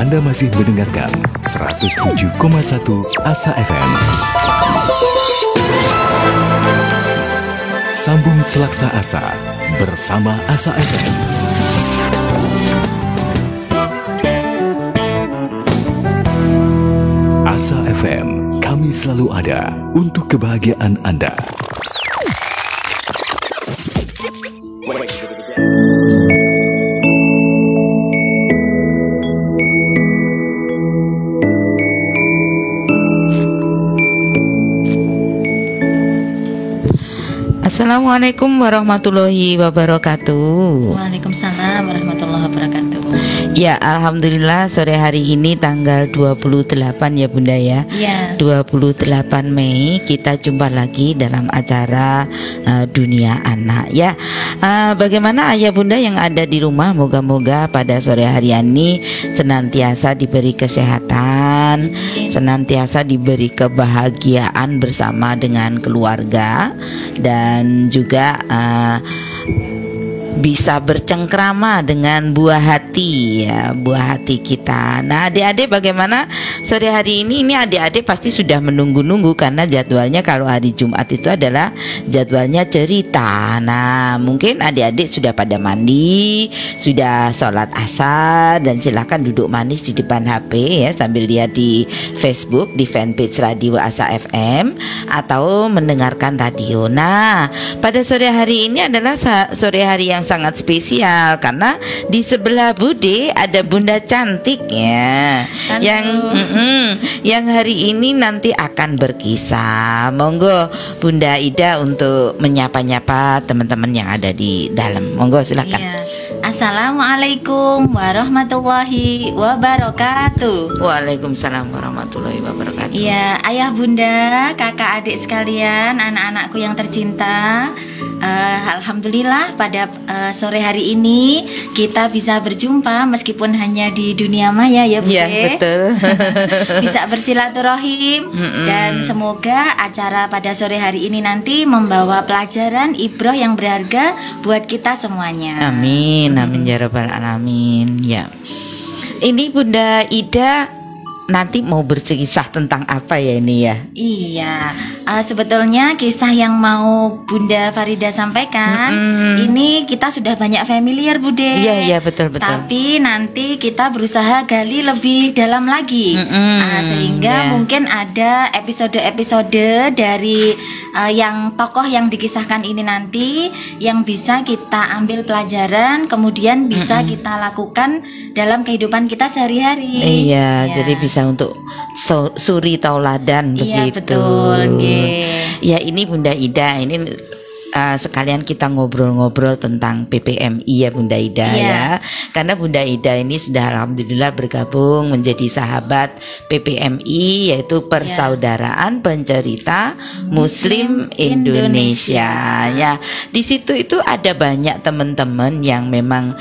Anda masih mendengarkan 107,1 Asa FM. Sambung Selaksa Asa bersama Asa FM. Asa FM, kami selalu ada untuk kebahagiaan Anda. Assalamualaikum warahmatullahi wabarakatuh. Waalaikumsalam warahmatullahi wabarakatuh. Ya, alhamdulillah sore hari ini tanggal 28 ya Bunda ya. Ya. 28 Mei kita jumpa lagi dalam acara Dunia Anak ya. Bagaimana ayah bunda yang ada di rumah, moga-moga pada sore hari ini senantiasa diberi kesehatan, senantiasa diberi kebahagiaan bersama dengan keluarga, dan juga bisa bercengkrama dengan buah hati ya, buah hati kita. Nah, adik-adik bagaimana sore hari ini? Ini adik-adik pasti sudah menunggu-nunggu karena jadwalnya kalau hari Jumat itu adalah jadwalnya cerita. Nah, mungkin adik-adik sudah pada mandi, sudah sholat asar, dan silahkan duduk manis di depan HP ya sambil lihat di Facebook, di fanpage Radio Asa FM atau mendengarkan radio. Nah, pada sore hari ini adalah sore hari yang sangat spesial karena di sebelah Bude ada Bunda cantik ya. Halo. Yang hari ini nanti akan berkisah. Monggo Bunda Ida untuk menyapa-nyapa teman-teman yang ada di dalam. Monggo silakan. Iya. Assalamualaikum warahmatullahi wabarakatuh. Waalaikumsalam warahmatullahi wabarakatuh. Iya, ayah bunda, kakak adik sekalian, anak-anakku yang tercinta. Alhamdulillah pada sore hari ini kita bisa berjumpa meskipun hanya di dunia maya ya Bude. Iya, betul. Bisa bersilaturahim dan semoga acara pada sore hari ini nanti membawa pelajaran ibroh yang berharga buat kita semuanya. Amin, amin ya rabbal alamin. Ya. Ini Bunda Ida nanti mau berkisah tentang apa ya ini ya? Iya, sebetulnya kisah yang mau Bunda Farida sampaikan ini kita sudah banyak familiar Bude. Iya, iya betul. Tapi nanti kita berusaha gali lebih dalam lagi, sehingga mungkin ada episode-episode dari yang tokoh yang dikisahkan ini nanti yang bisa kita ambil pelajaran, kemudian bisa kita lakukan dalam kehidupan kita sehari-hari. Iya, jadi bisa untuk suri tauladan iya, begitu. Betul, ya ini Bunda Ida ini sekalian kita ngobrol-ngobrol tentang PPMI ya Bunda Ida ya. Karena Bunda Ida ini sudah alhamdulillah bergabung menjadi sahabat PPMI, yaitu Persaudaraan Pencerita Muslim Indonesia. Ya, di situ itu ada banyak teman-teman yang memang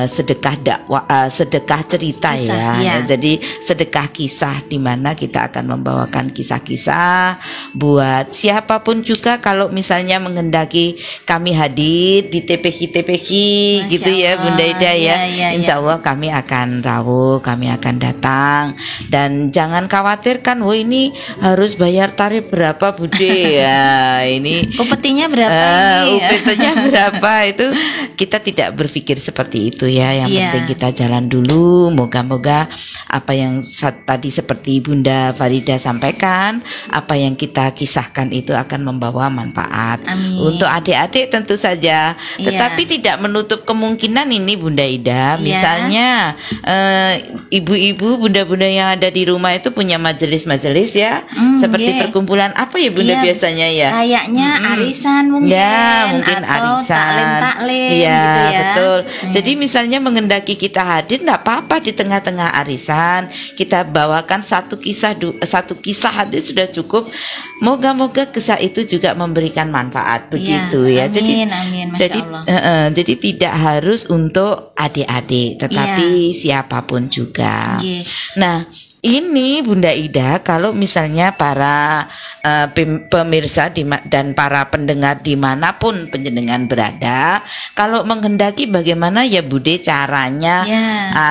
sedekah dakwah, sedekah cerita kisah, ya. Jadi sedekah kisah di mana kita akan membawakan kisah-kisah buat siapapun juga kalau misalnya menghendaki kami hadir di TPQ gitu ya Bunda Ida ya. Insya Allah kami akan rawuh, kami akan datang, dan jangan khawatir kan, wah ini harus bayar tarif berapa Bude ya, ini upetinya berapa upetinya berapa, itu kita tidak berpikir seperti itu ya. Yang penting kita jalan dulu. Moga-moga apa yang tadi seperti Bunda Farida sampaikan, apa yang kita kisahkan itu akan membawa manfaat. Amin. Untuk adik-adik tentu saja, tetapi tidak menutup kemungkinan ini Bunda Ida, misalnya ibu-ibu, bunda-bunda yang ada di rumah itu punya majelis-majelis ya, seperti perkumpulan apa ya Bunda biasanya ya? Kayaknya arisan mungkin, mungkin atau arisan, taklim iya gitu ya. Betul. Jadi misalnya menghendaki kita hadir, tidak apa-apa di tengah-tengah arisan kita bawakan satu kisah hadir sudah cukup. Moga-moga kisah itu juga memberikan manfaat begitu ya. Amin, jadi tidak harus untuk adik-adik, tetapi siapapun juga. Nah, ini Bunda Ida, kalau misalnya para pemirsa dan para pendengar dimanapun penjenengan berada, kalau menghendaki bagaimana ya Bude caranya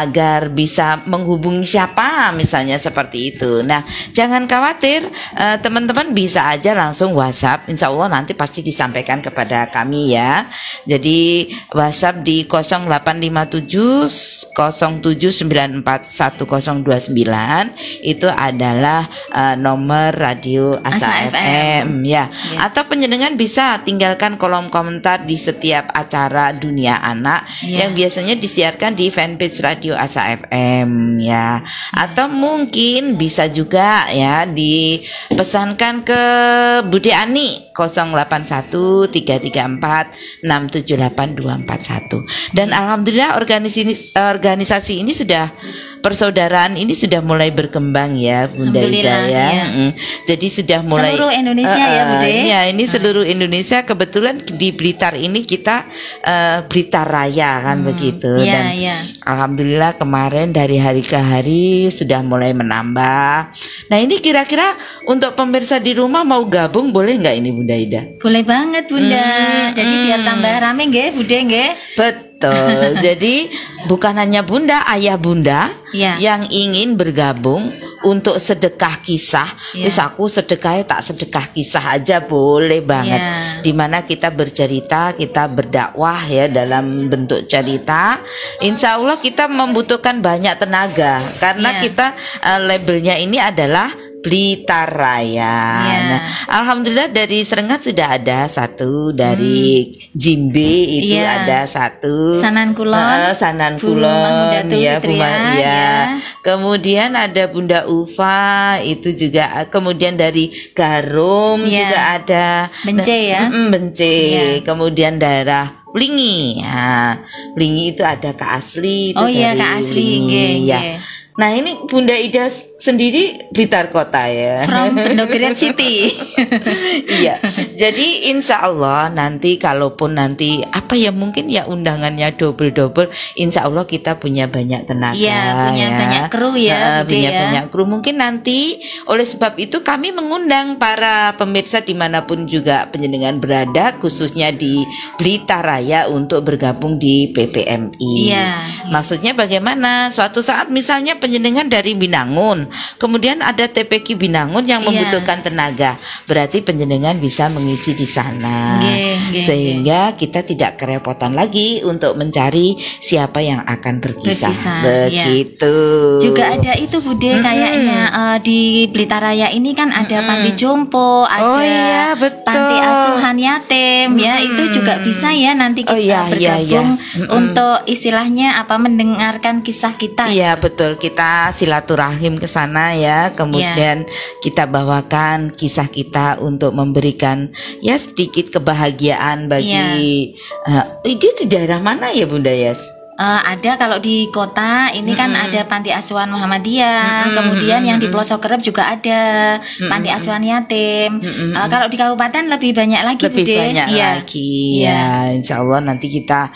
agar bisa menghubungi siapa misalnya seperti itu. Nah jangan khawatir, teman-teman bisa aja langsung WhatsApp, insya Allah nanti pasti disampaikan kepada kami ya. Jadi WhatsApp di 0857 0794 1029 itu adalah nomor radio Asa FM ya. Atau penjenengan bisa tinggalkan kolom komentar di setiap acara Dunia Anak yang biasanya disiarkan di fanpage radio Asa FM ya. Atau mungkin bisa juga ya dipesankan ke Bude Ani 081 334 678 241. Dan alhamdulillah organisasi ini sudah, persaudaraan ini sudah mulai berkembang ya Bunda Ida ya. Jadi sudah mulai seluruh Indonesia ya Bude. Ya ini seluruh Indonesia, kebetulan di Blitar ini kita Blitar Raya kan begitu. Dan alhamdulillah kemarin dari hari ke hari sudah mulai menambah. Nah ini kira-kira untuk pemirsa di rumah mau gabung boleh nggak ini Bunda Ida? Boleh banget Bunda. Jadi biar tambah rame nggih Bude nggih. Betul. Jadi bukan hanya Bunda, ayah Bunda yang ingin bergabung untuk sedekah kisah. Wis aku sedekahnya tak sedekah kisah aja boleh banget. Dimana kita bercerita, kita berdakwah ya dalam bentuk cerita. Insya Allah kita membutuhkan banyak tenaga karena kita labelnya ini adalah Blitar Raya. Nah, alhamdulillah dari Serengat sudah ada satu, dari Jimbe itu ada satu, Sanan Kulon ya Buma, kemudian ada Bunda Ulfa itu juga, kemudian dari Garum juga ada Bence Bence, kemudian daerah Blingi. Nah, Blingi itu ada Kak Asli itu dari Kak Asli Nah ini Bunda Ida sendiri Blitar Kota ya, from Bendogeret City. Iya. Jadi insya Allah nanti kalaupun nanti apa ya mungkin ya undangannya double, insya Allah kita punya banyak tenaga punya banyak kru ya, punya banyak kru. Mungkin nanti oleh sebab itu kami mengundang para pemirsa dimanapun juga penjenengan berada, khususnya di Blitar Raya untuk bergabung di PPMI. Maksudnya bagaimana? Suatu saat misalnya penjenengan dari Binangun, kemudian ada TPQ Binangun yang membutuhkan tenaga, berarti penjenengan bisa mengisi di sana, sehingga kita tidak kerepotan lagi untuk mencari siapa yang akan berkisah. Begitu. Juga ada itu Bude, kayaknya di Blitar Raya ini kan ada panti jompo, ada panti asuhan yatim ya, itu juga bisa ya nanti kita bergabung untuk istilahnya apa, mendengarkan kisah kita. Iya betul, kita silaturahim ke sana ya, kemudian kita bawakan kisah kita untuk memberikan ya sedikit kebahagiaan bagi itu di daerah mana ya Bunda Yas? Ada kalau di kota ini kan ada panti asuhan Muhammadiyah, kemudian yang di pelosok Kerep juga ada panti asuhan yatim. Kalau di kabupaten lebih banyak lagi, lagi ya. Insya Allah nanti kita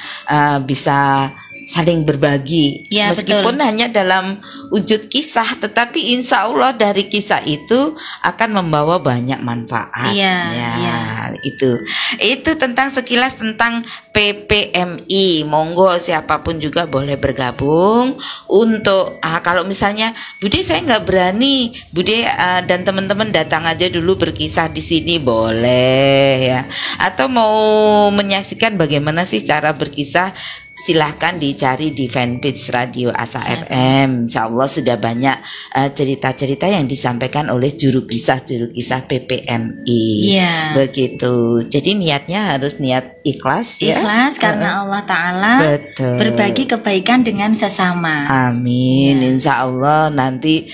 bisa saling berbagi, meskipun hanya dalam wujud kisah, tetapi insya Allah dari kisah itu akan membawa banyak manfaat. Itu tentang sekilas tentang PPMI. Monggo siapapun juga boleh bergabung untuk kalau misalnya Bude saya nggak berani, Bude dan teman-teman datang aja dulu berkisah di sini boleh ya. Atau mau menyaksikan bagaimana sih cara berkisah, silahkan dicari di fanpage Radio Asa FM. Insya Allah sudah banyak cerita-cerita yang disampaikan oleh juru kisah PPMI. Begitu. Jadi niatnya harus niat ikhlas ya. Ikhlas karena Allah Ta'ala berbagi kebaikan dengan sesama. Amin. Insya Allah nanti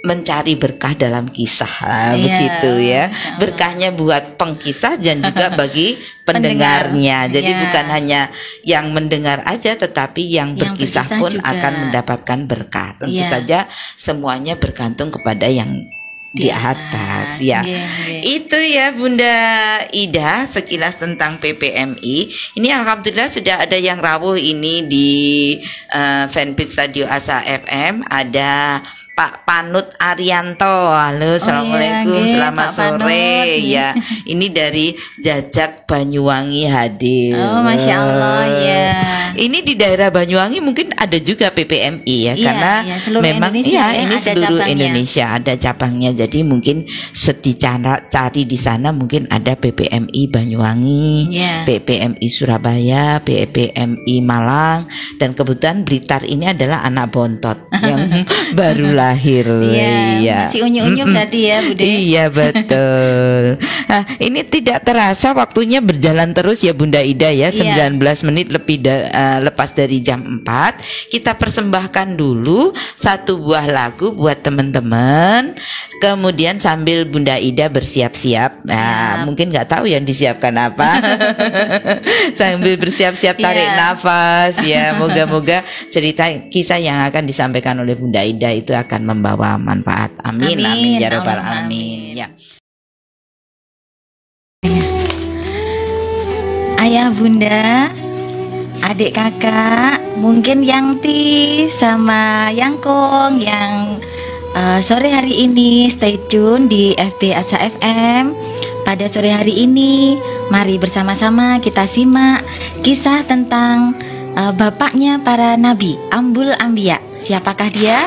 mencari berkah dalam kisah begitu ya. Berkahnya buat pengkisah dan juga bagi pendengarnya. Jadi bukan hanya yang mendengar aja, tetapi yang berkisah pun juga akan mendapatkan berkah. Tentu saja semuanya bergantung kepada yang di atas ya. Itu ya Bunda Ida sekilas tentang PPMI. Ini alhamdulillah sudah ada yang rawuh ini di fanpage Radio Asa FM. Ada Pak Panut Arianto. Halo, assalamualaikum, selamat sore. Ya, ini dari Jajak Banyuwangi hadir. Oh, masya Allah ya. Ini di daerah Banyuwangi mungkin ada juga PPMI ya, karena memang ini seluruh cabangnya. Indonesia ada cabangnya. Jadi mungkin cari di sana mungkin ada PPMI Banyuwangi, PPMI Surabaya, PPMI Malang, dan kebetulan Blitar ini adalah anak bontot yang baru lahir. Masih unyu-unyu berarti ya Bunda. Iya betul. Nah, ini tidak terasa waktunya berjalan terus ya Bunda Ida ya. 19 menit lepas dari jam 4. Kita persembahkan dulu satu buah lagu buat teman-teman. Kemudian sambil Bunda Ida bersiap-siap. Nah, mungkin nggak tahu yang disiapkan apa. Sambil bersiap-siap tarik nafas ya. Moga-moga cerita kisah yang akan disampaikan oleh Bunda Ida itu akan membawa manfaat. Amin, amin ya rabbal alamin. Ya. Ayah bunda, adik kakak, mungkin Yangti sama Yangkong yang sore hari ini stay tune di FB Asa FM. Pada sore hari ini, mari bersama-sama kita simak kisah tentang bapaknya para nabi, Ambul Anbiya. Siapakah dia?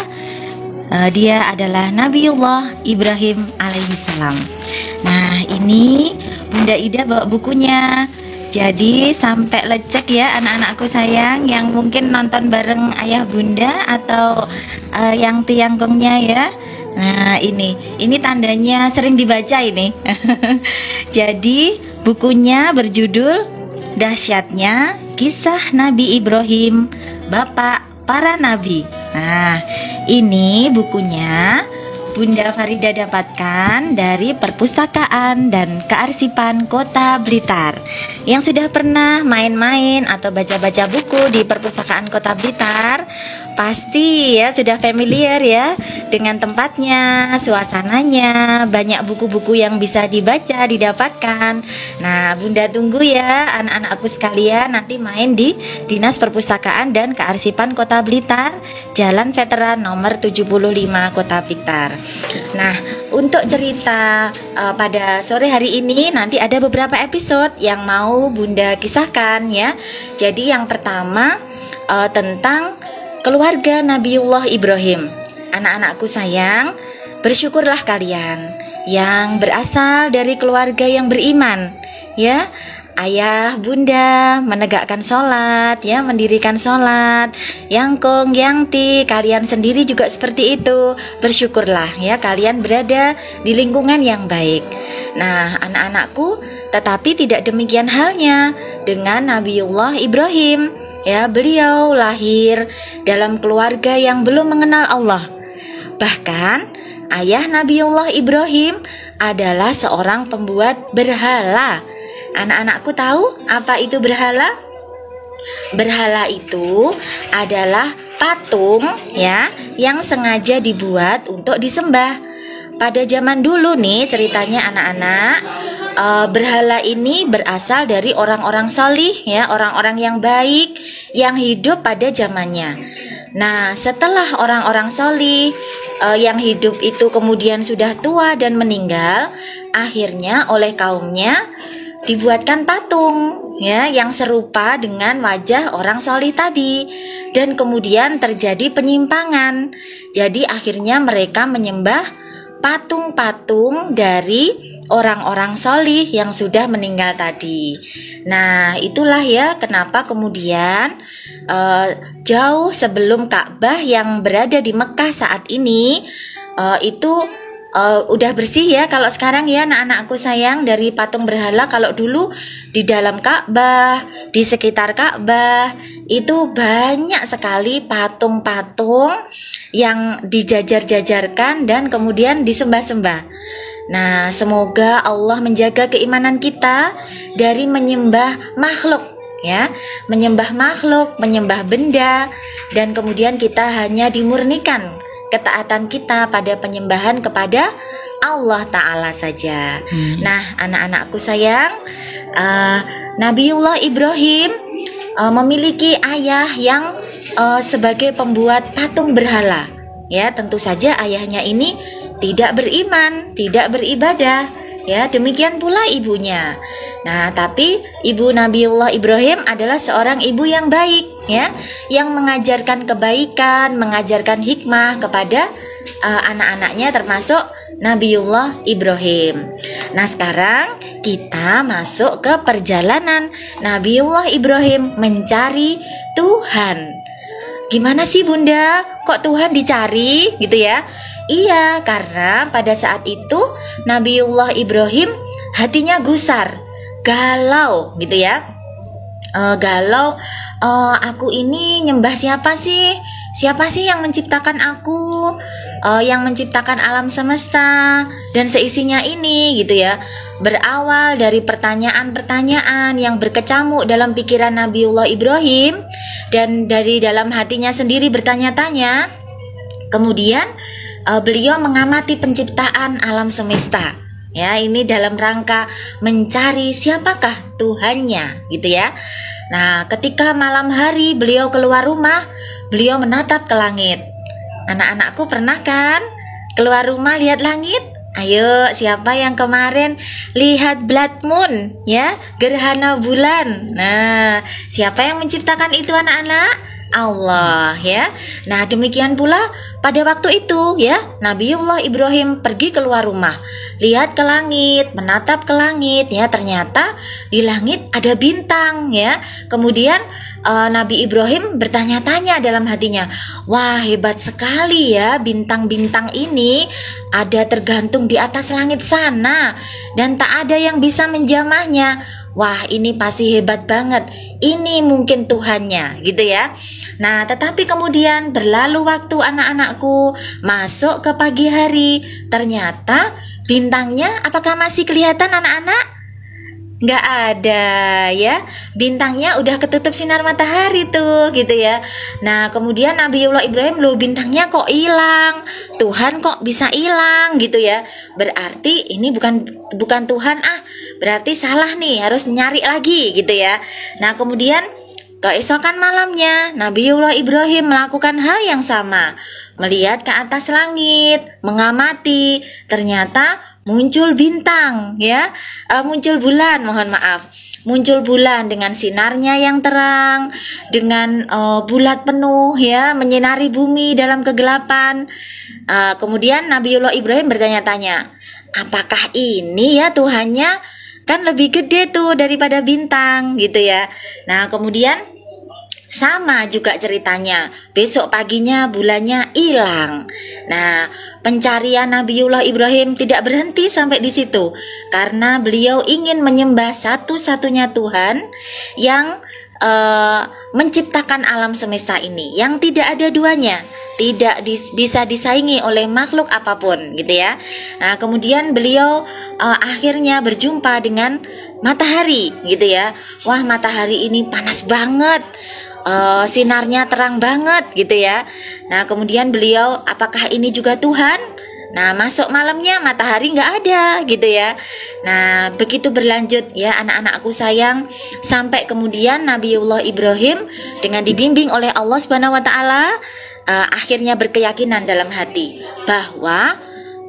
Dia adalah Nabiullah Ibrahim alaihissalam. Nah, ini Bunda Ida bawa bukunya. Jadi sampai lecek ya anak-anakku sayang yang mungkin nonton bareng ayah bunda atau yang tianggongnya ya. Nah, ini tandanya sering dibaca ini. Jadi bukunya berjudul Dahsyatnya Kisah Nabi Ibrahim, Bapak Para Nabi. Nah, ini bukunya Bunda Farida dapatkan dari Perpustakaan dan Kearsipan Kota Blitar. Yang sudah pernah main-main atau baca-baca buku di Perpustakaan Kota Blitar pasti ya sudah familiar ya dengan tempatnya, suasananya, banyak buku-buku yang bisa dibaca, didapatkan. Nah, Bunda tunggu ya anak-anakku sekalian nanti main di Dinas Perpustakaan dan Kearsipan Kota Blitar, Jalan Veteran nomor 75 Kota Blitar. Nah, untuk cerita pada sore hari ini nanti ada beberapa episode yang mau Bunda kisahkan ya. Jadi yang pertama tentang keluarga Nabiullah Ibrahim. Anak-anakku sayang, bersyukurlah kalian yang berasal dari keluarga yang beriman ya. Ayah, bunda menegakkan sholat ya, mendirikan sholat. Yangkong, Yangti, kalian sendiri juga seperti itu. Bersyukurlah ya, kalian berada di lingkungan yang baik. Nah, anak-anakku, tetapi tidak demikian halnya dengan Nabiullah Ibrahim ya. Beliau lahir dalam keluarga yang belum mengenal Allah. Bahkan ayah Nabiullah Ibrahim adalah seorang pembuat berhala. Anak-anakku tahu apa itu berhala? Berhala itu adalah patung ya yang sengaja dibuat untuk disembah. Pada zaman dulu nih ceritanya anak-anak, berhala ini berasal dari orang-orang salih ya, orang-orang yang baik yang hidup pada zamannya. Nah, setelah orang-orang salih yang hidup itu kemudian sudah tua dan meninggal, akhirnya oleh kaumnya dibuatkan patung ya yang serupa dengan wajah orang salih tadi, dan kemudian terjadi penyimpangan. Jadi akhirnya mereka menyembah patung-patung dari orang-orang salih yang sudah meninggal tadi. Nah, itulah ya kenapa kemudian jauh sebelum Ka'bah yang berada di Mekah saat ini itu udah bersih ya. Kalau sekarang ya anak-anakku sayang, dari patung berhala, kalau dulu di dalam Ka'bah, di sekitar Ka'bah itu banyak sekali patung-patung yang dijajar-jajarkan dan kemudian disembah-sembah. Nah, semoga Allah menjaga keimanan kita dari menyembah makhluk ya, menyembah makhluk, menyembah benda, dan kemudian kita hanya dimurnikan ketaatan kita pada penyembahan kepada Allah Ta'ala saja. Nah, anak-anakku sayang, Nabiullah Ibrahim memiliki ayah yang sebagai pembuat patung berhala. Ya, tentu saja ayahnya ini tidak beriman, tidak beribadah. Ya, demikian pula ibunya. Nah, tapi ibu Nabiullah Ibrahim adalah seorang ibu yang baik, ya, yang mengajarkan kebaikan, mengajarkan hikmah kepada anak-anaknya termasuk Nabiullah Ibrahim. Nah, sekarang kita masuk ke perjalanan Nabiullah Ibrahim mencari Tuhan. Gimana sih Bunda? Kok Tuhan dicari gitu ya? Iya, karena pada saat itu Nabiullah Ibrahim hatinya gusar, galau gitu ya. Galau, aku ini nyembah siapa sih? Siapa sih yang menciptakan aku? Yang menciptakan alam semesta dan seisinya ini gitu ya. Berawal dari pertanyaan-pertanyaan yang berkecamuk dalam pikiran Nabiullah Ibrahim dan dari dalam hatinya sendiri bertanya-tanya. Kemudian beliau mengamati penciptaan alam semesta. Ya, ini dalam rangka mencari siapakah Tuhannya gitu ya. Nah, ketika malam hari beliau keluar rumah, beliau menatap ke langit. Anak-anakku pernah kan keluar rumah lihat langit? Ayo, siapa yang kemarin lihat blood moon ya, gerhana bulan? Nah, siapa yang menciptakan itu anak-anak? Allah ya. Nah, demikian pula pada waktu itu ya, Nabiullah Ibrahim pergi keluar rumah, lihat ke langit, menatap ke langit ya, ternyata di langit ada bintang ya. Kemudian Nabi Ibrahim bertanya-tanya dalam hatinya, wah hebat sekali ya, bintang-bintang ini ada tergantung di atas langit sana dan tak ada yang bisa menjamahnya. Wah, ini pasti hebat banget. Ini mungkin Tuhannya gitu ya. Nah, tetapi kemudian berlalu waktu anak-anakku, masuk ke pagi hari, ternyata bintangnya apakah masih kelihatan anak-anak? Nggak ada ya, bintangnya udah ketutup sinar matahari tuh gitu ya. Nah, kemudian Nabiullah Ibrahim, loh bintangnya kok hilang, Tuhan kok bisa hilang gitu ya. Berarti ini bukan Tuhan, berarti salah nih, harus nyari lagi gitu ya. Nah, kemudian keesokan malamnya Nabiullah Ibrahim melakukan hal yang sama, melihat ke atas langit, mengamati, ternyata muncul bintang ya, muncul bulan, mohon maaf, muncul bulan dengan sinarnya yang terang, dengan bulat penuh ya, menyinari bumi dalam kegelapan. Kemudian Nabiullah Ibrahim bertanya-tanya, apakah ini ya Tuhannya? Kan lebih gede tuh daripada bintang gitu ya. Nah, kemudian sama juga ceritanya, besok paginya bulannya hilang. Nah, pencarian Nabiullah Ibrahim tidak berhenti sampai di situ, karena beliau ingin menyembah satu-satunya Tuhan yang menciptakan alam semesta ini, yang tidak ada duanya, tidak bisa disaingi oleh makhluk apapun gitu ya. Nah, kemudian beliau akhirnya berjumpa dengan matahari gitu ya. Wah, matahari ini panas banget, sinarnya terang banget gitu ya. Nah, kemudian beliau, apakah ini juga Tuhan? Nah, masuk malamnya matahari nggak ada gitu ya. Nah, begitu berlanjut ya anak-anakku sayang, sampai kemudian Nabiullah Ibrahim dengan dibimbing oleh Allah Subhanahu wa taala akhirnya berkeyakinan dalam hati bahwa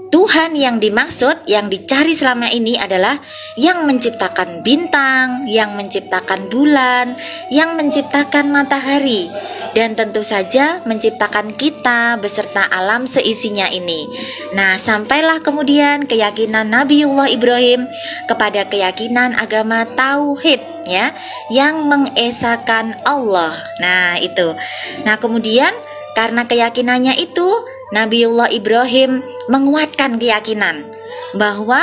Tuhan yang dimaksud, yang dicari selama ini adalah yang menciptakan bintang, yang menciptakan bulan, yang menciptakan matahari, dan tentu saja menciptakan kita beserta alam seisinya ini. Nah, sampailah kemudian keyakinan Nabiullah Ibrahim kepada keyakinan agama Tauhid ya, yang mengesahkan Allah. Nah, itu. Nah, kemudian karena keyakinannya itu, Nabiullah Ibrahim menguatkan keyakinan bahwa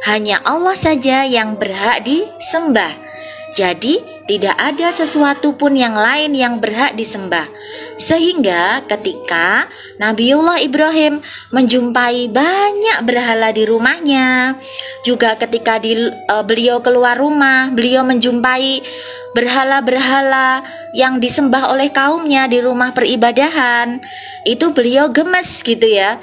hanya Allah saja yang berhak disembah. Jadi tidak ada sesuatu pun yang lain yang berhak disembah. Sehingga ketika Nabiullah Ibrahim menjumpai banyak berhala di rumahnya, juga ketika beliau keluar rumah, beliau menjumpai berhala-berhala yang disembah oleh kaumnya di rumah peribadahan, itu beliau gemes gitu ya.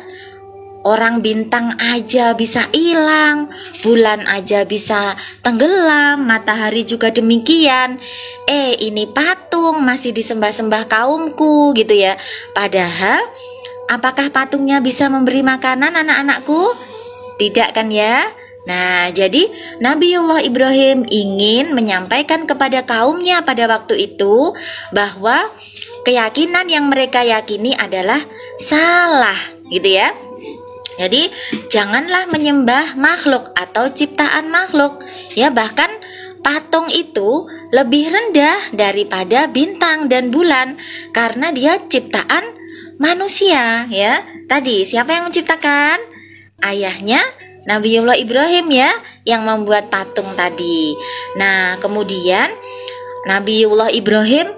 Orang bintang aja bisa hilang, bulan aja bisa tenggelam, matahari juga demikian. Ini patung masih disembah-sembah kaumku gitu ya. Padahal apakah patungnya bisa memberi makanan anak-anakku? Tidak kan ya? Nah, jadi Nabiullah Ibrahim ingin menyampaikan kepada kaumnya pada waktu itu bahwa keyakinan yang mereka yakini adalah salah gitu ya. Jadi janganlah menyembah makhluk atau ciptaan makhluk ya, bahkan patung itu lebih rendah daripada bintang dan bulan karena dia ciptaan manusia ya. Tadi siapa yang menciptakan? Ayahnya Nabiullah Ibrahim ya, yang membuat patung tadi. Nah, kemudian Nabiullah Ibrahim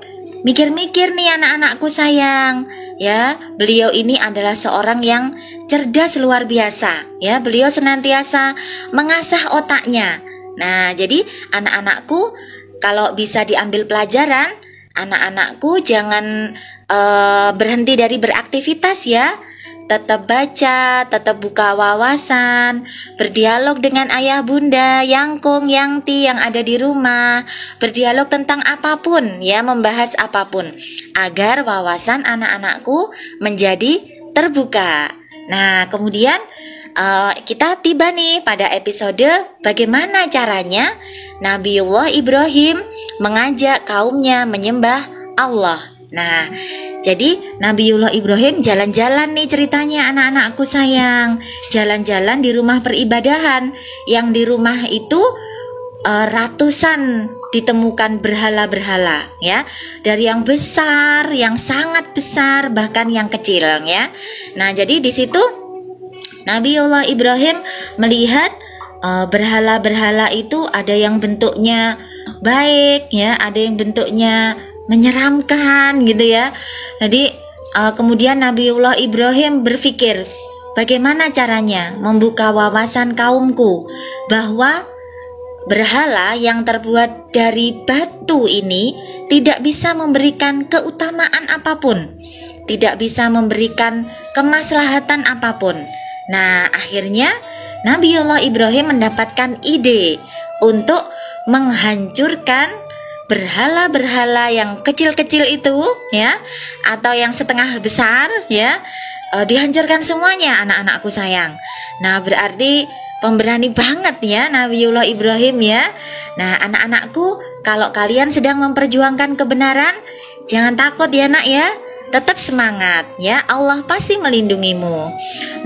mikir-mikir nih, anak-anakku sayang ya, beliau ini adalah seorang yang cerdas luar biasa ya, beliau senantiasa mengasah otaknya. Nah, jadi anak-anakku kalau bisa diambil pelajaran, anak-anakku jangan berhenti dari beraktivitas ya. Tetap baca, tetap buka wawasan, berdialog dengan ayah bunda, yangkung, yangti yang ada di rumah, berdialog tentang apapun ya, membahas apapun agar wawasan anak-anakku menjadi terbuka. Nah, kemudian kita tiba nih pada episode bagaimana caranya Nabiullah Ibrahim mengajak kaumnya menyembah Allah. Nah, jadi Nabiullah Ibrahim jalan-jalan nih ceritanya, anak-anakku sayang. Jalan-jalan di rumah peribadahan. Yang di rumah itu ratusan ditemukan berhala-berhala ya. Dari yang besar, yang sangat besar, bahkan yang kecil ya. Nah, jadi di situ Nabiullah Ibrahim melihat berhala-berhala itu ada yang bentuknya baik ya, ada yang bentuknya menyeramkan gitu ya. Jadi kemudian Nabiullah Ibrahim berpikir, bagaimana caranya membuka wawasan kaumku bahwa berhala yang terbuat dari batu ini tidak bisa memberikan keutamaan apapun, tidak bisa memberikan kemaslahatan apapun. Nah, akhirnya Nabiullah Ibrahim mendapatkan ide untuk menghancurkan berhala-berhala yang kecil-kecil itu ya, atau yang setengah besar ya, dihancurkan semuanya anak-anakku sayang. Nah, berarti pemberani banget ya Nabiullah Ibrahim ya. Nah, anak-anakku, kalau kalian sedang memperjuangkan kebenaran, jangan takut ya nak ya, tetap semangat ya, Allah pasti melindungimu.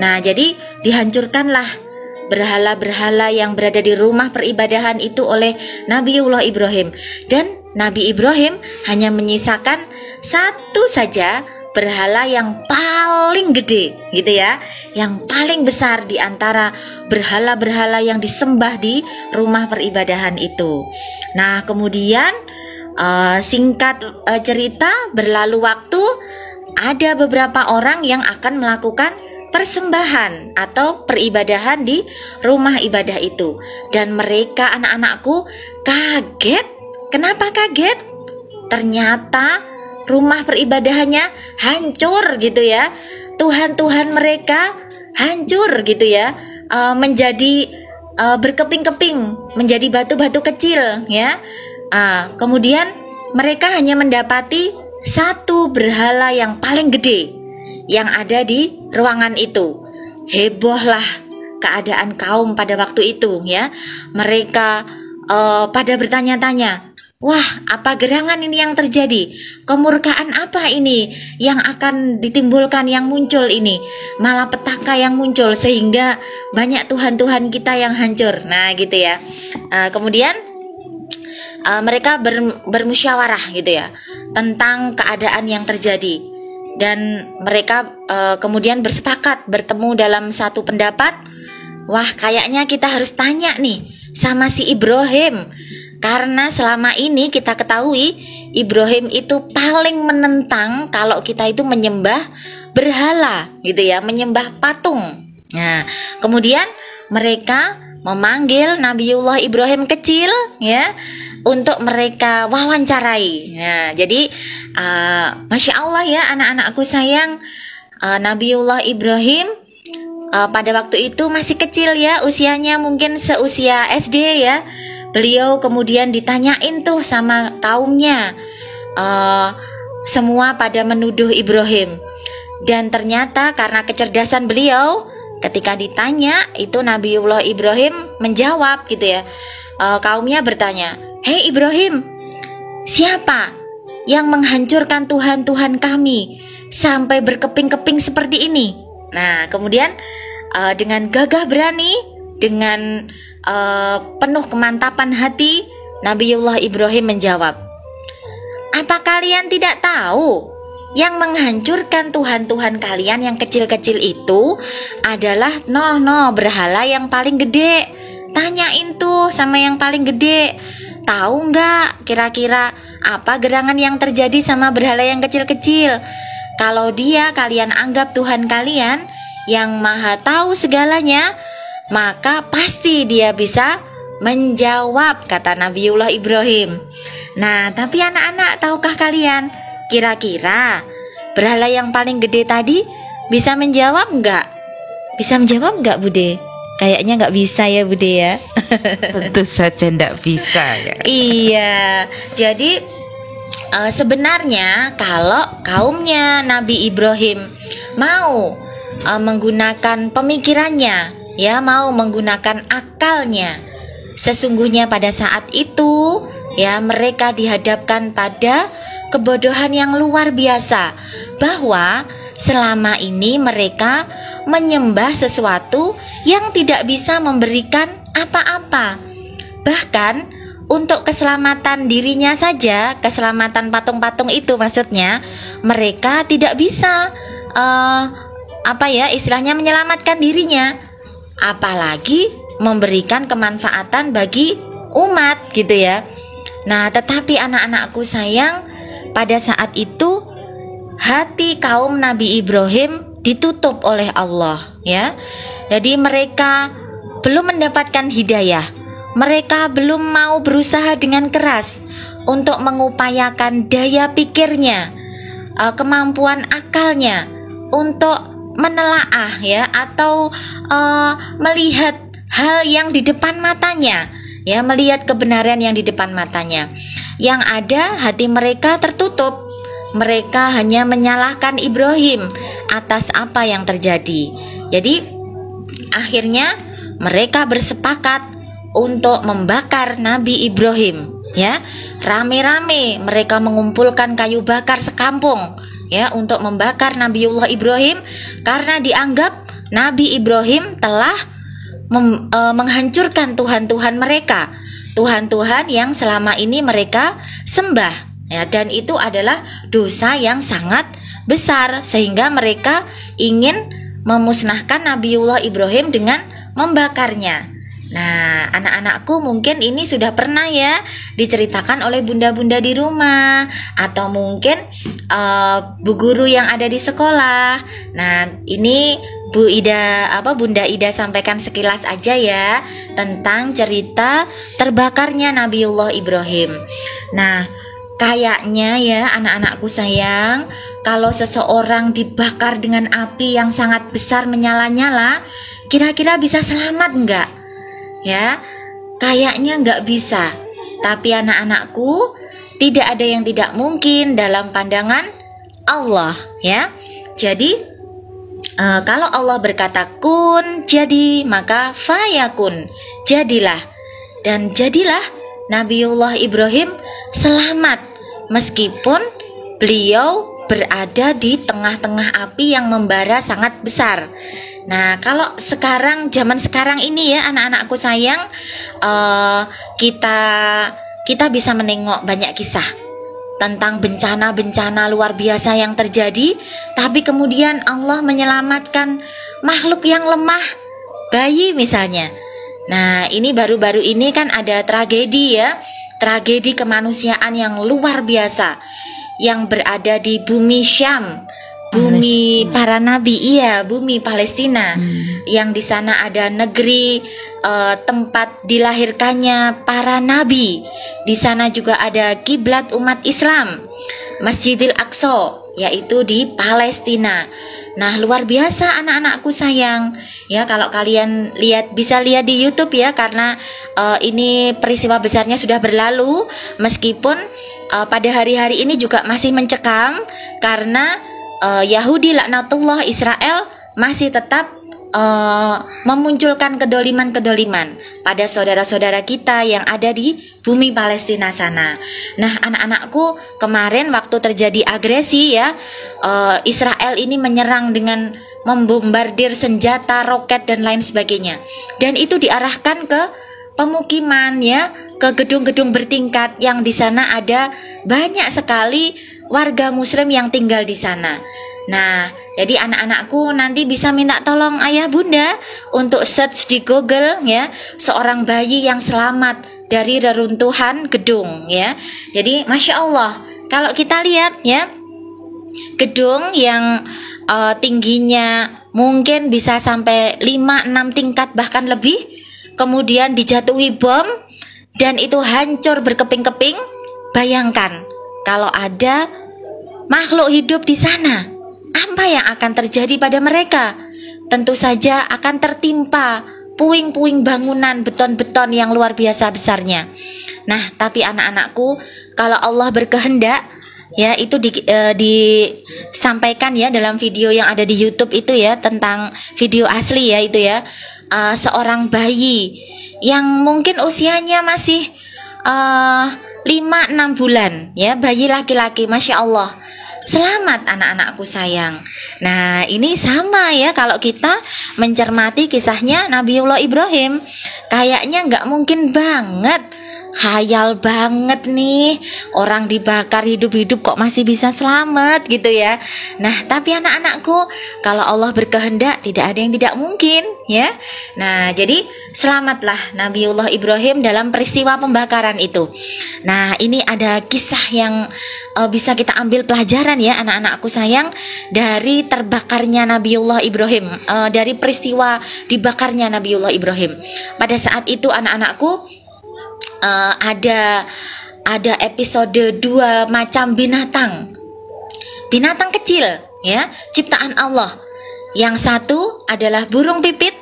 Nah, jadi dihancurkanlah berhala-berhala yang berada di rumah peribadahan itu oleh Nabiullah Ibrahim. Dan Nabi Ibrahim hanya menyisakan satu saja berhala yang paling gede gitu ya, yang paling besar di antara berhala-berhala yang disembah di rumah peribadahan itu. Nah, kemudian singkat cerita, berlalu waktu, ada beberapa orang yang akan melakukan persembahan atau peribadahan di rumah ibadah itu. Dan mereka, anak-anakku, kaget. Kenapa kaget? Ternyata rumah peribadahannya hancur gitu ya. Tuhan-tuhan mereka hancur gitu ya, menjadi berkeping-keping, menjadi batu-batu kecil ya. Kemudian mereka hanya mendapati satu berhala yang paling gede yang ada di ruangan itu. Hebohlah keadaan kaum pada waktu itu ya. Mereka pada bertanya-tanya, wah, apa gerangan ini yang terjadi? Kemurkaan apa ini yang akan ditimbulkan, yang muncul ini? Malapetaka yang muncul sehingga banyak Tuhan-Tuhan kita yang hancur. Nah gitu ya. Kemudian mereka bermusyawarah gitu ya tentang keadaan yang terjadi. Dan mereka kemudian bersepakat bertemu dalam satu pendapat. Wah, kayaknya kita harus tanya nih sama si Ibrahim, karena selama ini kita ketahui Ibrahim itu paling menentang kalau kita itu menyembah berhala gitu ya, menyembah patung. Nah, kemudian mereka memanggil Nabiullah Ibrahim kecil ya, untuk mereka wawancarai. Nah, jadi Masya Allah ya anak-anakku sayang, Nabiullah Ibrahim pada waktu itu masih kecil ya, usianya mungkin seusia SD ya. Beliau kemudian ditanyain tuh sama kaumnya, semua pada menuduh Ibrahim. Dan ternyata karena kecerdasan beliau, ketika ditanya itu Nabiullah Ibrahim menjawab gitu ya. Kaumnya bertanya, "Hei Ibrahim, siapa yang menghancurkan Tuhan-Tuhan kami sampai berkeping-keping seperti ini?" Nah kemudian dengan gagah berani, dengan penuh kemantapan hati, Nabiullah Ibrahim menjawab, "Apa kalian tidak tahu yang menghancurkan Tuhan-Tuhan kalian yang kecil-kecil itu adalah berhala yang paling gede? Tanyain tuh sama yang paling gede, tahu nggak kira-kira apa gerangan yang terjadi sama berhala yang kecil-kecil? Kalau dia kalian anggap Tuhan kalian yang maha tahu segalanya, maka pasti dia bisa menjawab," kata Nabiullah Ibrahim. Nah, tapi anak-anak, tahukah kalian kira-kira berhala yang paling gede tadi bisa menjawab nggak? Bisa menjawab nggak, Bude? Kayaknya nggak bisa ya, Bude ya. Tentu saja nggak bisa ya. Iya, jadi sebenarnya kalau kaumnya Nabi Ibrahim mau menggunakan pemikirannya, ya, mau menggunakan akalnya, sesungguhnya pada saat itu ya mereka dihadapkan pada kebodohan yang luar biasa, bahwa selama ini mereka menyembah sesuatu yang tidak bisa memberikan apa-apa. Bahkan untuk keselamatan dirinya saja, keselamatan patung-patung itu maksudnya, mereka tidak bisa istilahnya menyelamatkan dirinya, apalagi memberikan kemanfaatan bagi umat gitu ya. Nah, tetapi anak-anakku sayang, pada saat itu hati kaum Nabi Ibrahim ditutup oleh Allah ya. Jadi mereka belum mendapatkan hidayah. Mereka belum mau berusaha dengan keras untuk mengupayakan daya pikirnya, kemampuan akalnya untuk menelaah ya, atau melihat hal yang di depan matanya ya, melihat kebenaran yang di depan matanya. Yang ada hati mereka tertutup. Mereka hanya menyalahkan Ibrahim atas apa yang terjadi. Jadi akhirnya mereka bersepakat untuk membakar Nabi Ibrahim ya. Rame-rame mereka mengumpulkan kayu bakar sekampung ya untuk membakar Nabiullah Ibrahim, karena dianggap Nabi Ibrahim telah menghancurkan Tuhan-Tuhan mereka, Tuhan-Tuhan yang selama ini mereka sembah ya, dan itu adalah dosa yang sangat besar, sehingga mereka ingin memusnahkan Nabiullah Ibrahim dengan membakarnya. Nah, anak-anakku mungkin ini sudah pernah ya diceritakan oleh bunda-bunda di rumah, atau mungkin bu guru yang ada di sekolah. Nah, ini Bunda Ida sampaikan sekilas aja ya tentang cerita terbakarnya Nabiullah Ibrahim. Nah, kayaknya ya anak-anakku sayang, kalau seseorang dibakar dengan api yang sangat besar menyala-nyala, kira-kira bisa selamat enggak? Ya, kayaknya nggak bisa. Tapi anak-anakku, tidak ada yang tidak mungkin dalam pandangan Allah ya. Jadi kalau Allah berkata kun, jadi, maka fayakun, jadilah. Dan jadilah Nabiullah Ibrahim selamat, meskipun beliau berada di tengah-tengah api yang membara sangat besar. Nah, kalau sekarang, zaman sekarang ini ya anak-anakku sayang, kita bisa menengok banyak kisah tentang bencana-bencana luar biasa yang terjadi, tapi kemudian Allah menyelamatkan makhluk yang lemah, bayi misalnya. Nah, ini baru-baru ini kan ada tragedi ya, tragedi kemanusiaan yang luar biasa yang berada di bumi Syam, bumi para nabi, iya, bumi Palestina, yang di sana ada negeri tempat dilahirkannya para nabi. Di sana juga ada kiblat umat Islam, Masjidil Aqsa, yaitu di Palestina. Nah, luar biasa anak-anakku sayang. Ya, kalau kalian bisa lihat di YouTube ya, karena ini peristiwa besarnya sudah berlalu, meskipun pada hari-hari ini juga masih mencekam karena Yahudi laknatullah Israel masih tetap memunculkan kedoliman-kedoliman pada saudara-saudara kita yang ada di bumi Palestina sana. Nah, anak-anakku, kemarin waktu terjadi agresi ya, Israel ini menyerang dengan membombardir senjata, roket dan lain sebagainya. Dan itu diarahkan ke pemukiman ya, ke gedung-gedung bertingkat yang di sana ada banyak sekali warga muslim yang tinggal di sana. Nah, jadi anak-anakku nanti bisa minta tolong ayah bunda untuk search di Google ya, seorang bayi yang selamat dari reruntuhan gedung ya. Jadi Masya Allah, kalau kita lihat ya, gedung yang tingginya mungkin bisa sampai 5-6 tingkat bahkan lebih, kemudian dijatuhi bom dan itu hancur berkeping-keping. Bayangkan kalau ada makhluk hidup di sana, apa yang akan terjadi pada mereka? Tentu saja akan tertimpa puing-puing bangunan beton-beton yang luar biasa besarnya. Nah, tapi anak-anakku, kalau Allah berkehendak, ya itu disampaikan ya dalam video yang ada di YouTube itu ya, tentang video asli ya itu ya, seorang bayi yang mungkin usianya masih 5-6 bulan ya, bayi laki-laki, Masya Allah. Selamat anak-anakku sayang. Nah, ini sama ya, kalau kita mencermati kisahnya Nabiullah Ibrahim, kayaknya nggak mungkin banget, khayal banget nih, orang dibakar hidup-hidup kok masih bisa selamat gitu ya. Nah, tapi anak-anakku, kalau Allah berkehendak tidak ada yang tidak mungkin ya. Nah, jadi selamatlah Nabiullah Ibrahim dalam peristiwa pembakaran itu. Nah, ini ada kisah yang bisa kita ambil pelajaran ya anak-anakku sayang, dari terbakarnya Nabiullah Ibrahim, dari peristiwa dibakarnya Nabiullah Ibrahim. Pada saat itu anak-anakku, ada episode 2 macam binatang kecil ya, ciptaan Allah. Yang satu adalah burung pipit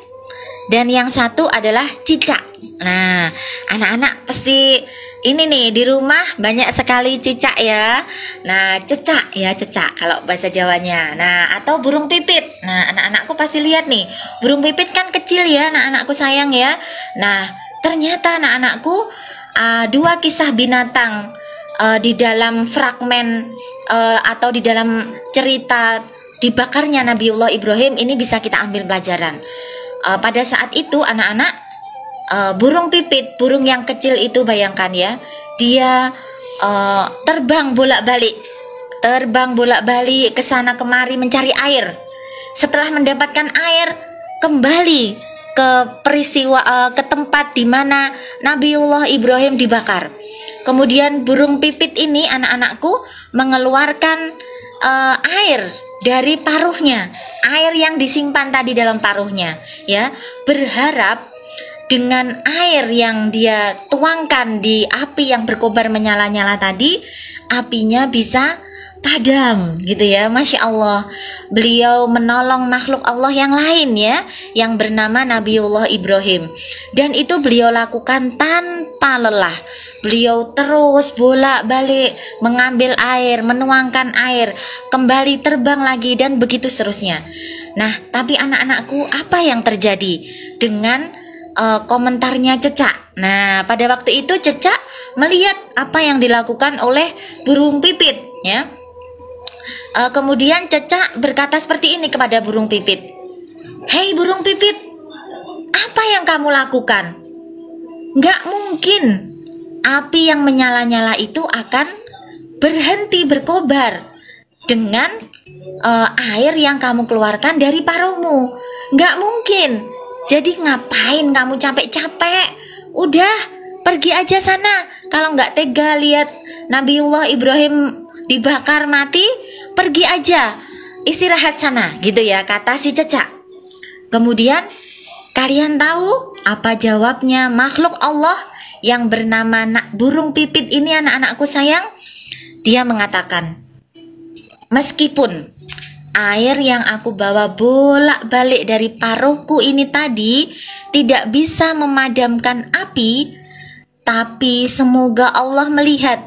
dan yang satu adalah cicak. Nah, anak-anak pasti ini nih di rumah banyak sekali cicak ya. Nah, cecak ya, cecak kalau bahasa Jawanya. Nah, atau burung pipit. Nah, anak-anakku pasti lihat nih, burung pipit kan kecil ya anak-anakku sayang ya. Nah, ternyata anak-anakku, 2 kisah binatang di dalam fragmen atau di dalam cerita dibakarnya Nabiullah Ibrahim ini bisa kita ambil pelajaran. Pada saat itu anak-anak, burung pipit, burung yang kecil itu, bayangkan ya, dia terbang bolak-balik ke sana kemari mencari air. Setelah mendapatkan air, kembali ke ke tempat di mana Nabiullah Ibrahim dibakar. Kemudian burung pipit ini anak-anakku mengeluarkan air dari paruhnya, air yang disimpan tadi dalam paruhnya ya, berharap dengan air yang dia tuangkan di api yang berkobar menyala-nyala tadi, apinya bisa padam gitu ya. Masya Allah, beliau menolong makhluk Allah yang lain ya, yang bernama Nabiullah Ibrahim, dan itu beliau lakukan tanpa lelah. Beliau terus bolak-balik mengambil air, menuangkan air, kembali terbang lagi, dan begitu seterusnya. Nah, tapi anak-anakku, apa yang terjadi dengan komentarnya cecak? Nah, pada waktu itu cecak melihat apa yang dilakukan oleh burung pipit ya. Kemudian cecak berkata seperti ini kepada burung pipit, "Hei burung pipit, apa yang kamu lakukan? Gak mungkin api yang menyala-nyala itu akan berhenti berkobar dengan air yang kamu keluarkan dari paruhmu. Gak mungkin. Jadi ngapain kamu capek-capek? Udah, pergi aja sana. Kalau gak tega lihat Nabiullah Ibrahim dibakar mati, pergi aja, istirahat sana," gitu ya, kata si cecak. Kemudian kalian tahu apa jawabnya makhluk Allah yang bernama burung pipit ini anak-anakku sayang? Dia mengatakan, "Meskipun air yang aku bawa bolak-balik dari paruhku ini tadi tidak bisa memadamkan api, tapi semoga Allah melihat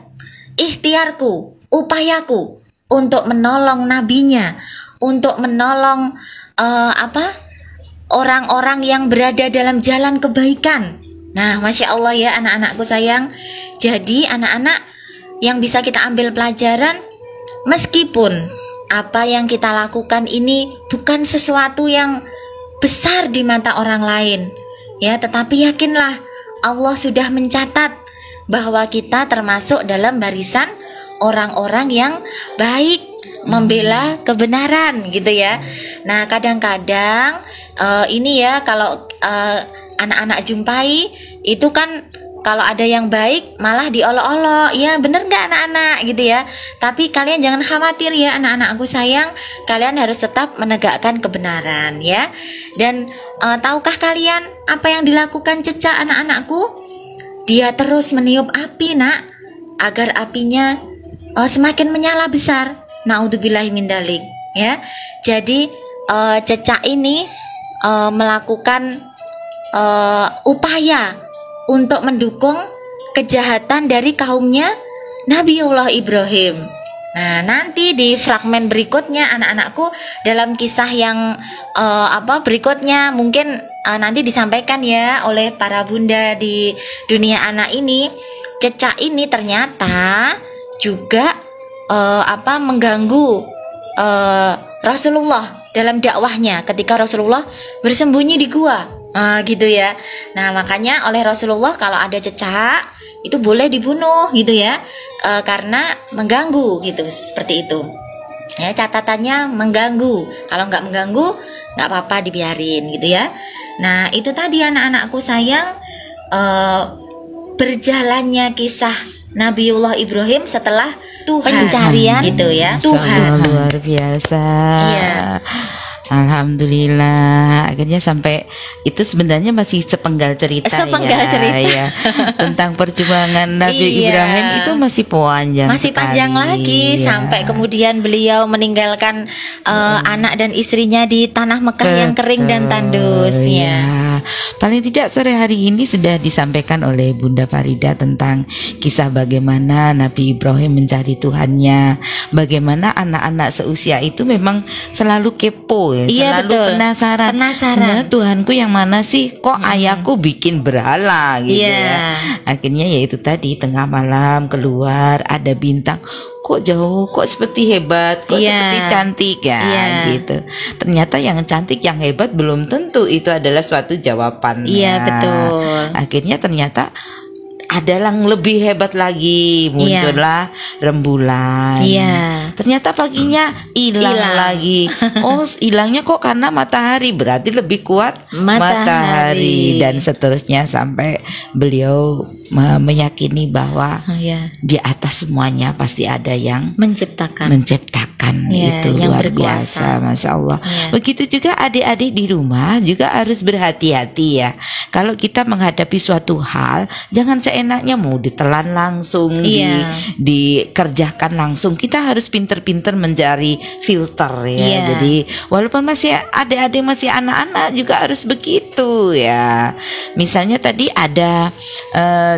ikhtiarku, upayaku untuk menolong nabinya, untuk menolong orang-orang yang berada dalam jalan kebaikan. Nah, Masya Allah ya anak-anakku sayang. Jadi anak-anak yang bisa kita ambil pelajaran, meskipun apa yang kita lakukan ini bukan sesuatu yang besar di mata orang lain, ya, tetapi yakinlah Allah sudah mencatat bahwa kita termasuk dalam barisan orang-orang yang baik, membela kebenaran gitu ya. Nah, kadang-kadang ini ya, kalau anak-anak jumpai itu kan, kalau ada yang baik malah diolok-olok, ya bener nggak anak-anak gitu ya. Tapi kalian jangan khawatir ya anak-anakku sayang, kalian harus tetap menegakkan kebenaran ya. Dan tahukah kalian apa yang dilakukan Cecak anak-anakku? Dia terus meniup api nak, agar apinya semakin menyala besar. Naudzubillahi min dzalik ya. Jadi Cecak ini melakukan upaya untuk mendukung kejahatan dari kaumnya Nabiullah Ibrahim. Nah, nanti di fragmen berikutnya anak-anakku, dalam kisah yang berikutnya mungkin nanti disampaikan ya oleh para bunda di dunia anak ini, Cecak ini ternyata juga mengganggu Rasulullah dalam dakwahnya ketika Rasulullah bersembunyi di gua. Gitu ya. Nah, makanya oleh Rasulullah kalau ada Cecak itu boleh dibunuh gitu ya, karena mengganggu gitu, seperti itu ya. Catatannya mengganggu, kalau nggak mengganggu nggak apa-apa, dibiarin gitu ya. Nah, itu tadi anak-anakku sayang, berjalannya kisah Nabiullah Ibrahim setelah pencarian gitu ya, Tuhan. Luar biasa. Iya. Alhamdulillah, akhirnya sampai itu sebenarnya masih sepenggal cerita ya, tentang perjuangan Nabi Ibrahim itu masih panjang, panjang lagi ya. Sampai kemudian beliau meninggalkan anak dan istrinya di tanah Mekah yang kering dan tandus ya. Paling tidak sore hari ini sudah disampaikan oleh Bunda Farida tentang kisah bagaimana Nabi Ibrahim mencari Tuhannya, bagaimana anak-anak seusia itu memang selalu kepo ya, selalu penasaran. Sebenarnya Tuhanku yang mana sih? Kok ayahku bikin berhala gitu ya. Akhirnya ya itu tadi, tengah malam keluar ada bintang. Kok jauh, kok seperti hebat, kok seperti cantik ya gitu. Ternyata yang cantik, yang hebat belum tentu itu adalah suatu jawaban. Iya betul. Akhirnya ternyata ada yang lebih hebat lagi, muncullah rembulan. Ternyata paginya hilang lagi. Oh, hilangnya kok karena matahari, berarti lebih kuat matahari. Dan seterusnya sampai beliau meyakini bahwa di atas semuanya pasti ada yang menciptakan itu yang luar biasa, Masya Allah. Begitu juga adik-adik di rumah juga harus berhati-hati ya. Kalau kita menghadapi suatu hal, jangan seenaknya mau ditelan langsung, dikerjakan langsung. Kita harus pinter-pinter mencari filter ya. Jadi walaupun masih adik-adik masih anak-anak juga harus begitu ya. Misalnya tadi ada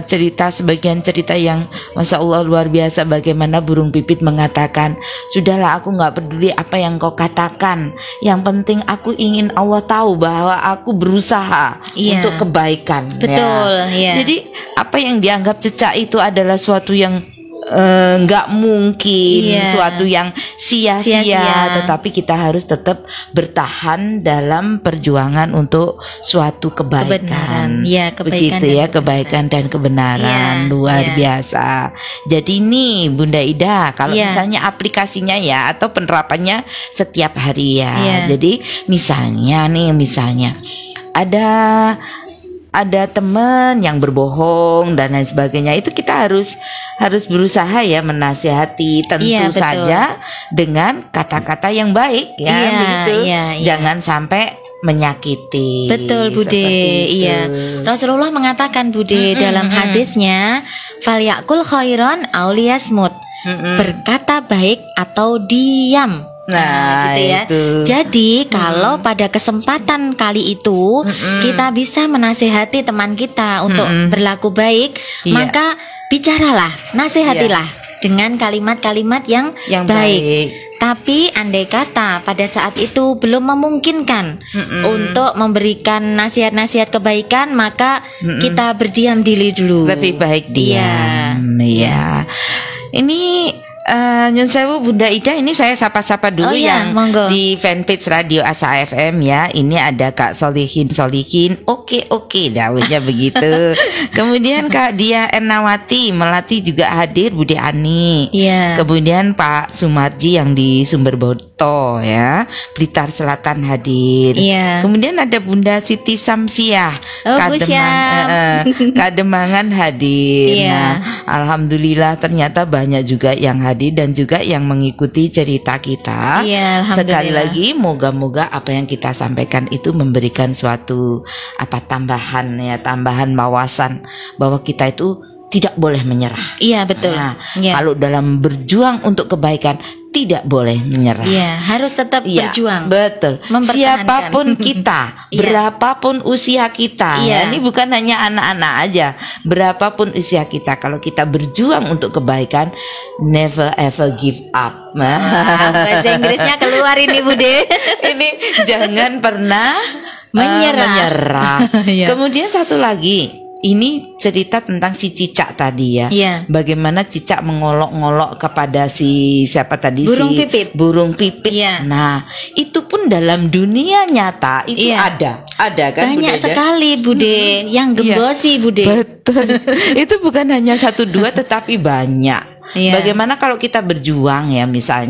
sebagian cerita yang Masya Allah luar biasa, bagaimana burung pipit mengatakan, sudahlah aku gak peduli apa yang kau katakan, yang penting aku ingin Allah tahu bahwa aku berusaha untuk kebaikan. Betul ya. Jadi apa yang dianggap Cecak itu adalah suatu yang nggak mungkin, suatu yang sia-sia, tetapi kita harus tetap bertahan dalam perjuangan untuk suatu kebaikan. Begitu ya, kebaikan dan kebenaran luar biasa. Jadi ini Bunda Ida, kalau misalnya aplikasinya ya atau penerapannya setiap hari ya. Jadi misalnya ada teman yang berbohong dan lain sebagainya, itu kita harus berusaha ya menasihati, tentu saja dengan kata-kata yang baik ya, begitu. Jangan sampai menyakiti. Betul Bude. Iya. Rasulullah mengatakan Bude dalam hadisnya, falyakul khairon aw liyasmut. Berkata baik atau diam. Nah, gitu ya. itu. Jadi kalau pada kesempatan kali itu kita bisa menasehati teman kita untuk berlaku baik, maka bicaralah, nasihatilah dengan kalimat-kalimat yang baik. Tapi andai kata pada saat itu belum memungkinkan untuk memberikan nasihat-nasihat kebaikan, maka kita berdiam diri dulu. Lebih baik diam. Ya. Ini Nyun sewu Bunda Ida, ini saya sapa-sapa dulu yang monggo. Di fanpage Radio Asa FM ya. Ini ada Kak Solihin, oke dawuhnya begitu. Kemudian Kak Dia Ernawati Melati juga hadir, Budi Ani. Kemudian Pak Sumarji yang di Sumberboto ya, Blitar Selatan hadir. Kemudian ada Bunda Siti Samsiah, Kademangan hadir. Nah, alhamdulillah ternyata banyak juga yang hadir dan juga yang mengikuti cerita kita. Sekali lagi moga-moga apa yang kita sampaikan itu memberikan suatu tambahan wawasan bahwa kita itu tidak boleh menyerah. Iya betul. Nah, kalau dalam berjuang untuk kebaikan tidak boleh menyerah. Harus tetap berjuang. Betul. Siapapun kita, berapapun usia kita. Ini bukan hanya anak-anak aja. Berapapun usia kita, kalau kita berjuang untuk kebaikan, never ever give up. Bahasa Inggrisnya keluar ini Bude. Ini jangan pernah menyerah. Kemudian satu lagi. Ini cerita tentang si Cicak tadi ya. Bagaimana Cicak mengolok-ngolok kepada si siapa tadi, burung pipit. Nah, itu pun dalam dunia nyata itu ada kan. Banyak sekali Bude yang gembosi Bude. Betul. Itu bukan hanya 1 2 tetapi banyak. Bagaimana kalau kita berjuang ya, misal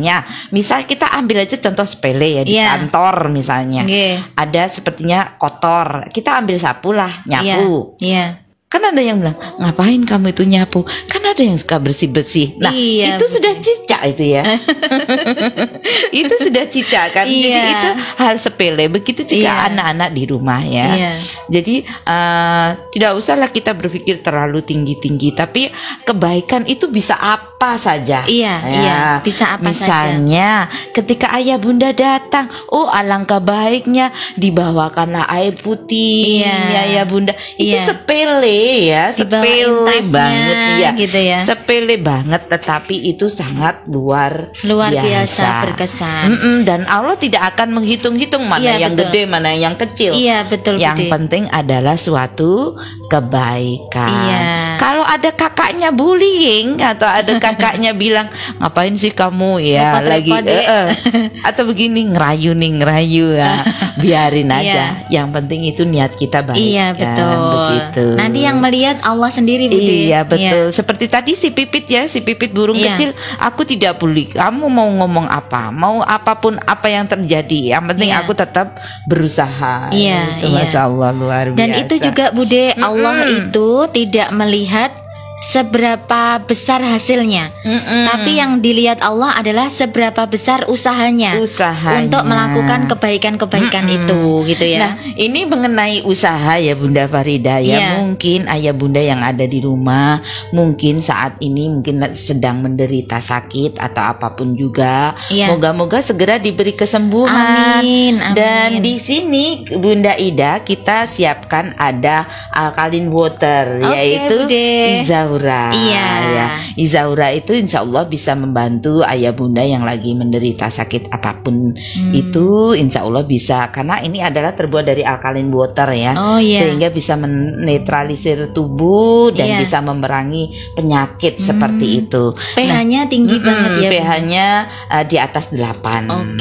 kita ambil aja contoh sepele ya di kantor misalnya. Ada sepertinya kotor, kita ambil sapu lah, nyapu. Kan ada yang bilang, ngapain kamu itu nyapu? Kan ada yang suka bersih-bersih. Nah, itu sudah Cicak itu ya. Itu sudah Cicak kan. Jadi itu hal sepele. Begitu juga anak-anak di rumah ya. Jadi tidak usahlah kita berpikir terlalu tinggi-tinggi, tapi kebaikan itu bisa apa saja. Bisa apa Misalnya ketika ayah bunda datang, oh alangkah baiknya dibawakanlah air putih ya bunda. Itu sepele ya, sepele banget gitu ya. Sepele banget tetapi itu sangat luar biasa berkesan. Dan Allah tidak akan menghitung-hitung mana yang gede mana yang kecil. Yang penting adalah suatu kebaikan. Kalau ada kakaknya bullying atau ada kakaknya bilang ngapain sih kamu ya lagi atau begini ngerayu ya, biarin aja. Yang penting itu niat kita baik. Begitu. Nanti yang melihat Allah sendiri Bude. Betul. Seperti tadi si pipit burung kecil, aku tidak bully. Kamu mau ngomong apa, mau apapun apa yang terjadi, yang penting aku tetap berusaha. Itu Masya Allah luar biasa. Dan itu juga Bude, Allah itu tidak melihat seberapa besar hasilnya, tapi yang dilihat Allah adalah seberapa besar usahanya untuk melakukan kebaikan-kebaikan itu, gitu ya. Nah, ini mengenai usaha ya Bunda Farida ya. Mungkin ayah bunda yang ada di rumah, mungkin saat ini mungkin sedang menderita sakit atau apapun juga. Moga-moga segera diberi kesembuhan. Amin. Dan di sini Bunda Ida kita siapkan ada alkaline water, yaitu Izaura. Izaura itu insya Allah bisa membantu ayah bunda yang lagi menderita sakit apapun itu, insya Allah bisa, karena ini adalah terbuat dari alkaline water ya. Sehingga bisa menetralisir tubuh dan bisa memerangi penyakit seperti itu. pH-nya tinggi banget ya. pH-nya di atas 8.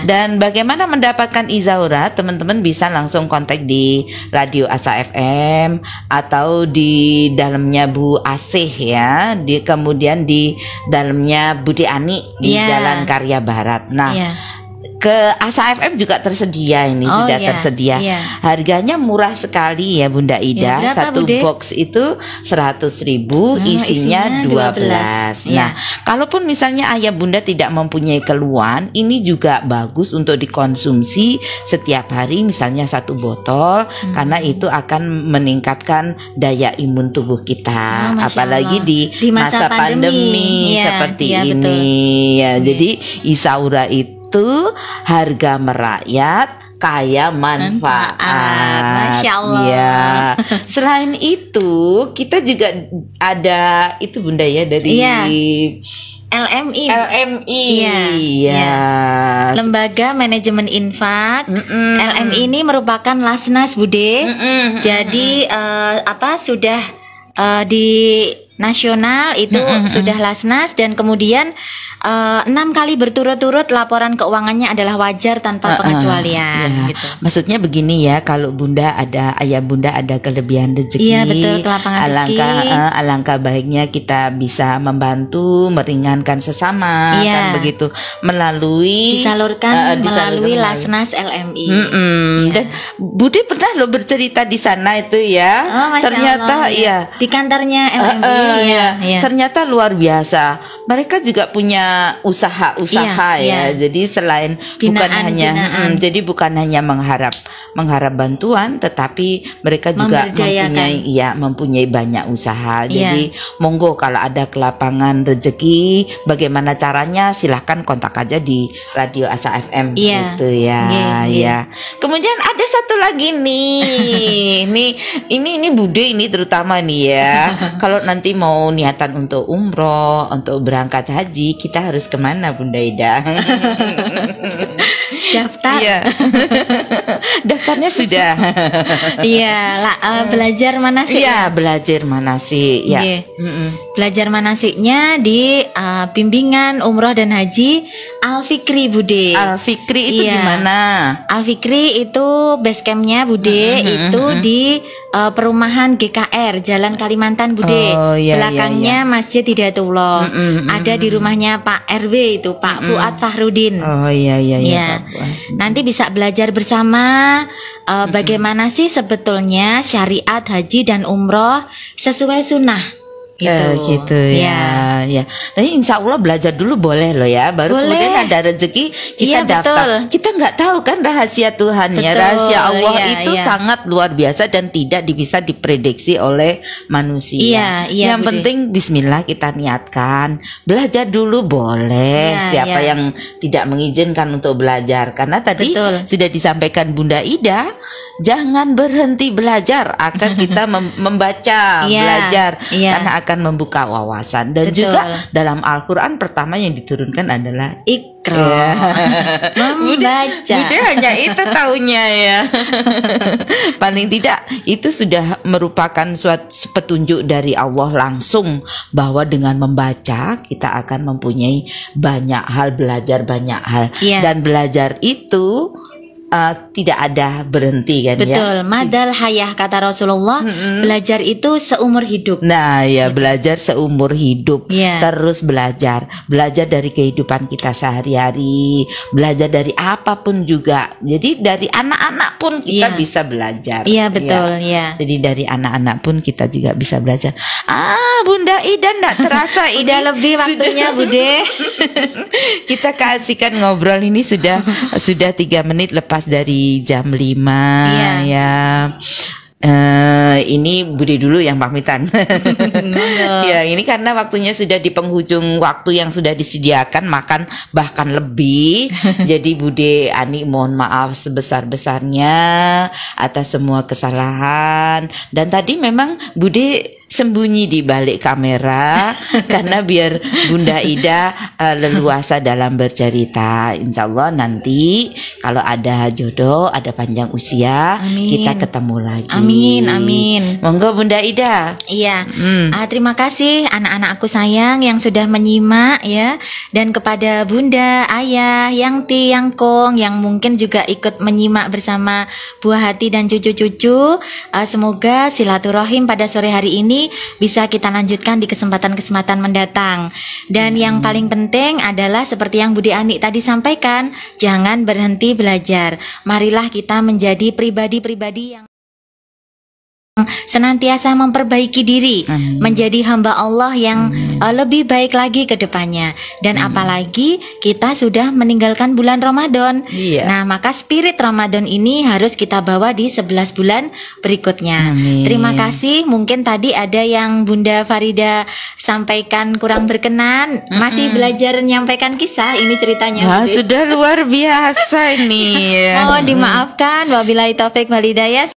Dan bagaimana mendapatkan Izaura? Teman-teman bisa langsung kontak di Radio Asa FM atau di dalamnya Bu Asih ya, kemudian di dalamnya Budi Ani di Jalan Karya Barat. Nah, ke Asa FM juga tersedia ini, sudah tersedia. Harganya murah sekali ya Bunda Ida. Satu box itu 100.000, isinya 12. Nah, kalaupun misalnya ayah bunda tidak mempunyai keluhan, ini juga bagus untuk dikonsumsi setiap hari, misalnya 1 botol, karena itu akan meningkatkan daya imun tubuh kita, apalagi di masa pandemi seperti ini. Ya, jadi Isaura itu harga merakyat, kaya manfaat. Masya Allah. Ya. Selain itu, kita juga ada itu Bunda ya dari LMI. Ya. Lembaga Manajemen Infak. LMI ini merupakan Lasnas Bude. Jadi sudah di nasional itu sudah Lasnas, dan kemudian 6 kali berturut-turut laporan keuangannya adalah wajar tanpa pengecualian. Gitu. Maksudnya begini ya, kalau ayah bunda ada kelebihan rezeki, betul, kelapangan alangkah baiknya kita bisa membantu meringankan sesama, kan begitu, disalurkan melalui Lasnas LMI. Dan Bude pernah lo bercerita di sana itu ya, ternyata di kantornya LMI. Ternyata luar biasa. Mereka juga punya usaha-usaha jadi selain bukan hanya mengharap bantuan, tetapi mereka juga mempunyai banyak usaha. Jadi monggo kalau ada kelapangan rezeki, bagaimana caranya, silahkan kontak aja di Radio Asa FM gitu ya. Kemudian ada satu lagi nih. ini Bude ini terutama nih ya. Kalau nanti mau niatan untuk umroh, untuk berangkat haji, kita harus kemana Bunda Ida? Daftar. Daftarnya sudah. Belajar manasik. Belajar manasik. Belajar manasiknya di bimbingan umroh dan haji Al Fikri Bude. Al Fikri itu gimana? Al Fikri itu base campnya Bude, itu di perumahan GKR Jalan Kalimantan Bude. Belakangnya Masjid Hidayatullah. Ada di rumahnya Pak RW itu, Pak Fuad Fahrudin. Nanti bisa belajar bersama bagaimana sih sebetulnya syariat haji dan umroh sesuai sunnah. Gitu ya. Tapi insya Allah belajar dulu boleh loh ya. Baru kemudian ada rezeki kita daftar. Kita nggak tahu kan rahasia Tuhan ya. Rahasia Allah itu sangat luar biasa dan tidak bisa diprediksi oleh manusia. Yang penting Bismillah, kita niatkan. Belajar dulu boleh. Siapa yang tidak mengizinkan untuk belajar? Karena tadi sudah disampaikan Bunda Ida, jangan berhenti belajar. Akan kita membaca, belajar, karena akan membuka wawasan. Dan juga dalam Al-Quran pertama yang diturunkan adalah Iqra. Membaca. Bude hanya itu taunya ya. Paling tidak itu sudah merupakan suatu petunjuk dari Allah langsung, bahwa dengan membaca kita akan mempunyai banyak hal, belajar banyak hal. Dan belajar itu tidak ada berhenti kan. Betul, madal hayah kata Rasulullah. Belajar itu seumur hidup. Nah belajar seumur hidup. Terus belajar dari kehidupan kita sehari-hari, belajar dari apapun juga. Jadi dari anak-anak pun kita bisa belajar. Betul. Jadi dari anak-anak pun kita juga bisa belajar. Bunda Ida nggak terasa ini udah lebih waktunya Bude. Kita kasihkan ngobrol ini sudah 3 menit lepas dari jam 5 ya. Ini Bude dulu yang pamitan. Ini karena waktunya sudah di penghujung waktu yang sudah disediakan, makan bahkan lebih. Jadi Bude Ani mohon maaf sebesar-besarnya atas semua kesalahan. Dan tadi memang Bude sembunyi di balik kamera karena biar Bunda Ida leluasa dalam bercerita. Insya Allah nanti kalau ada jodoh, ada panjang usia, Amin. kita ketemu lagi. Amin, amin. Monggo Bunda Ida. Iya, terima kasih anak-anakku sayang yang sudah menyimak ya, dan kepada Bunda, Ayah, Yangti, Yangkong yang mungkin juga ikut menyimak bersama buah hati dan cucu-cucu. Semoga silaturahim pada sore hari ini bisa kita lanjutkan di kesempatan-kesempatan mendatang. Dan yang paling penting adalah seperti yang Budi Ani tadi sampaikan, jangan berhenti belajar. Marilah kita menjadi pribadi-pribadi yang senantiasa memperbaiki diri, menjadi hamba Allah yang lebih baik lagi ke depannya. Dan apalagi kita sudah meninggalkan bulan Ramadan. Nah, maka spirit Ramadan ini harus kita bawa di 11 bulan berikutnya. Terima kasih. Mungkin tadi ada yang Bunda Farida sampaikan kurang berkenan. Masih belajar menyampaikan kisah ini ceritanya. Wah, sudah luar biasa ini. Mohon dimaafkan. Wabillahi taufik wal hidayah.